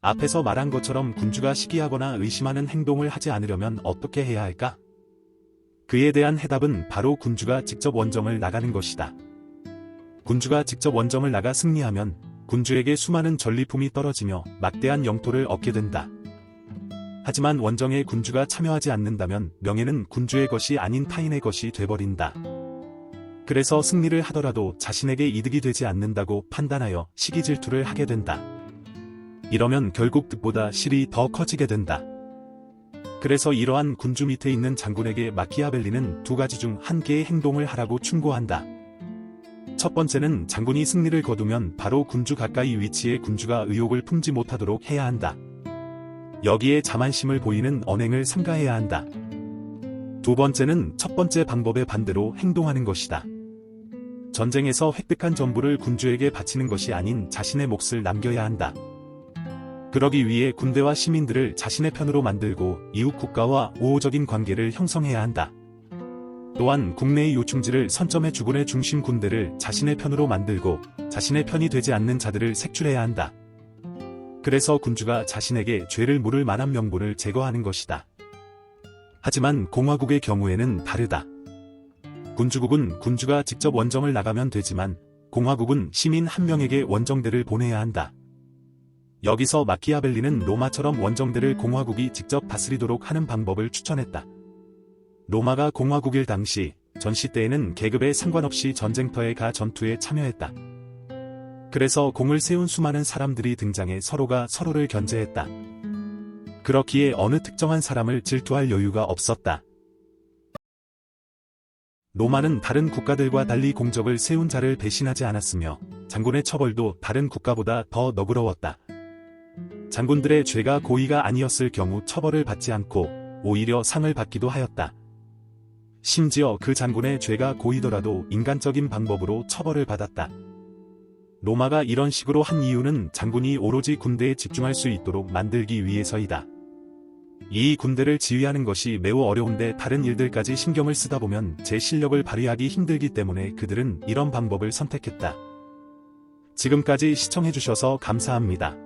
앞에서 말한 것처럼 군주가 시기하거나 의심하는 행동을 하지 않으려면 어떻게 해야 할까? 그에 대한 해답은 바로 군주가 직접 원정을 나가는 것이다. 군주가 직접 원정을 나가 승리하면 군주에게 수많은 전리품이 떨어지며 막대한 영토를 얻게 된다. 하지만 원정에 군주가 참여하지 않는다면 명예는 군주의 것이 아닌 타인의 것이 돼버린다. 그래서 승리를 하더라도 자신에게 이득이 되지 않는다고 판단하여 시기 질투를 하게 된다. 이러면 결국 득보다 실이 더 커지게 된다. 그래서 이러한 군주 밑에 있는 장군에게 마키아벨리는 두 가지 중 한 개의 행동을 하라고 충고한다. 첫 번째는 장군이 승리를 거두면 바로 군주 가까이 위치해 군주가 의욕을 품지 못하도록 해야 한다. 여기에 자만심을 보이는 언행을 삼가해야 한다. 두 번째는 첫 번째 방법의 반대로 행동하는 것이다. 전쟁에서 획득한 전부를 군주에게 바치는 것이 아닌 자신의 몫을 남겨야 한다. 그러기 위해 군대와 시민들을 자신의 편으로 만들고 이웃 국가와 우호적인 관계를 형성해야 한다. 또한 국내의 요충지를 선점해 주군의 중심 군대를 자신의 편으로 만들고 자신의 편이 되지 않는 자들을 색출해야 한다. 그래서 군주가 자신에게 죄를 물을 만한 명분을 제거하는 것이다. 하지만 공화국의 경우에는 다르다. 군주국은 군주가 직접 원정을 나가면 되지만 공화국은 시민 한 명에게 원정대를 보내야 한다. 여기서 마키아벨리는 로마처럼 원정대를 공화국이 직접 다스리도록 하는 방법을 추천했다. 로마가 공화국일 당시 전시 때에는 계급에 상관없이 전쟁터에 가 전투에 참여했다. 그래서 공을 세운 수많은 사람들이 등장해 서로가 서로를 견제했다. 그렇기에 어느 특정한 사람을 질투할 여유가 없었다. 로마는 다른 국가들과 달리 공적을 세운 자를 배신하지 않았으며 장군의 처벌도 다른 국가보다 더 너그러웠다. 장군들의 죄가 고의가 아니었을 경우 처벌을 받지 않고 오히려 상을 받기도 하였다. 심지어 그 장군의 죄가 고이더라도 인간적인 방법으로 처벌을 받았다. 로마가 이런 식으로 한 이유는 장군이 오로지 군대에 집중할 수 있도록 만들기 위해서이다. 이 군대를 지휘하는 것이 매우 어려운데 다른 일들까지 신경을 쓰다 보면 제 실력을 발휘하기 힘들기 때문에 그들은 이런 방법을 선택했다. 지금까지 시청해주셔서 감사합니다.